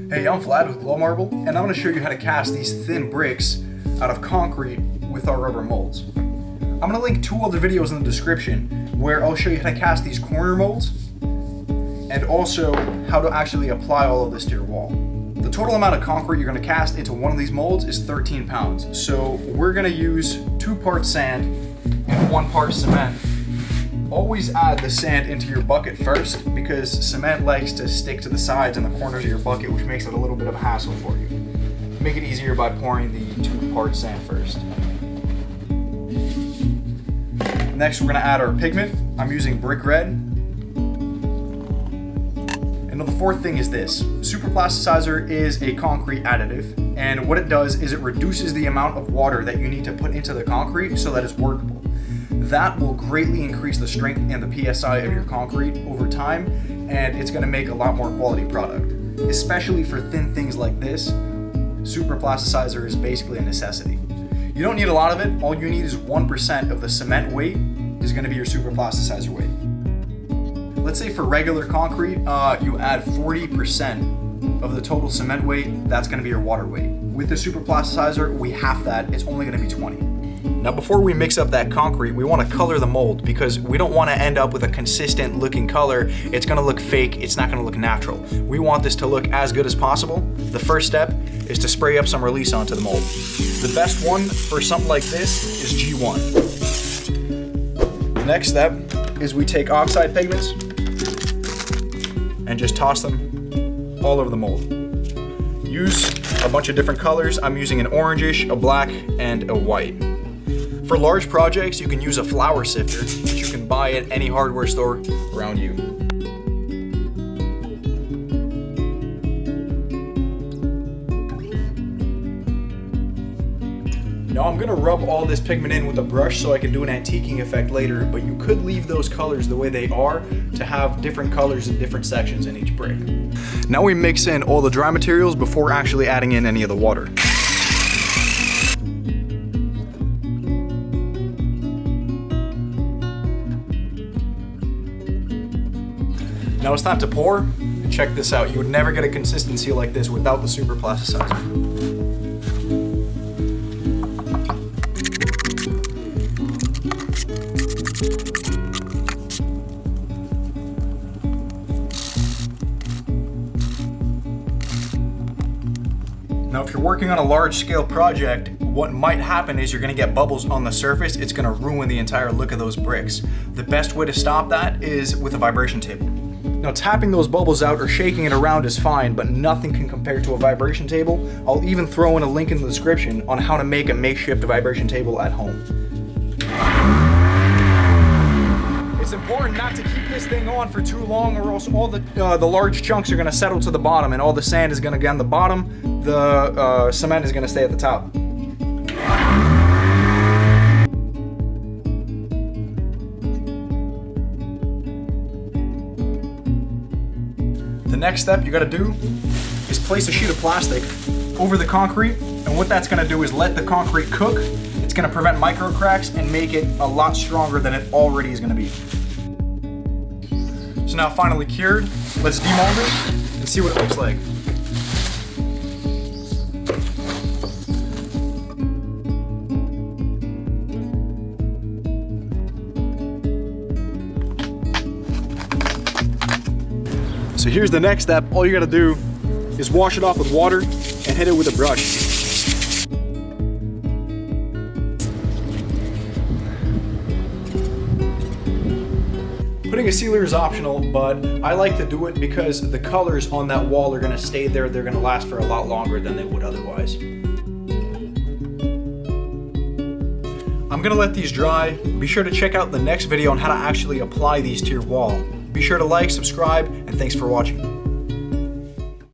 Hey, I'm Vlad with Glow Marble, and I'm going to show you how to cast these thin bricks out of concrete with our rubber molds. I'm going to link 2 other videos in the description where I'll show you how to cast these corner molds and also how to actually apply all of this to your wall. The total amount of concrete you're going to cast into one of these molds is 13 pounds. So we're going to use 2 parts sand and 1 part cement. Always add the sand into your bucket first because cement likes to stick to the sides and the corners of your bucket, which makes it a little bit of a hassle for you. Make it easier by pouring the 2 part sand first. Next, we're going to add our pigment. I'm using brick red. And the 4th thing is this. Super plasticizer is a concrete additive, and what it does is it reduces the amount of water that you need to put into the concrete so that it's workable. That will greatly increase the strength and the PSI of your concrete over time, and it's going to make a lot more quality product. Especially for thin things like this, super plasticizer is basically a necessity. You don't need a lot of it. All you need is 1% of the cement weight is going to be your super plasticizer weight. Let's say for regular concrete, you add 40% of the total cement weight. That's going to be your water weight. With the super plasticizer, we half that. It's only going to be 20. Now before we mix up that concrete, we want to color the mold because we don't want to end up with a consistent looking color. It's going to look fake, it's not going to look natural. We want this to look as good as possible. The first step is to spray up some release onto the mold. The best one for something like this is G1. The next step is we take oxide pigments and just toss them all over the mold. Use a bunch of different colors. I'm using an orangish, a black, and a white. For large projects, you can use a flour sifter, which you can buy at any hardware store around you. Now I'm gonna rub all this pigment in with a brush so I can do an antiquing effect later, but you could leave those colors the way they are to have different colors in different sections in each brick. Now we mix in all the dry materials before actually adding in any of the water. Now it's time to pour. Check this out. You would never get a consistency like this without the super plasticizer. Now if you're working on a large scale project, what might happen is you're going to get bubbles on the surface. It's going to ruin the entire look of those bricks. The best way to stop that is with a vibration table. Now tapping those bubbles out or shaking it around is fine, but nothing can compare to a vibration table. I'll even throw in a link in the description on how to make a makeshift vibration table at home. It's important not to keep this thing on for too long or else all the large chunks are going to settle to the bottom and all the sand is going to get on the bottom, the cement is going to stay at the top. The next step you gotta do is place a sheet of plastic over the concrete, and what that's gonna do is let the concrete cook. It's gonna prevent micro cracks and make it a lot stronger than it already is gonna be. So now finally cured, let's demold it and see what it looks like. So here's the next step. All you gotta do is wash it off with water and hit it with a brush. Putting a sealer is optional, but I like to do it because the colors on that wall are gonna stay there. They're gonna last for a lot longer than they would otherwise. I'm gonna let these dry. Be sure to check out the next video on how to actually apply these to your wall. Be sure to like, subscribe, and thanks for watching.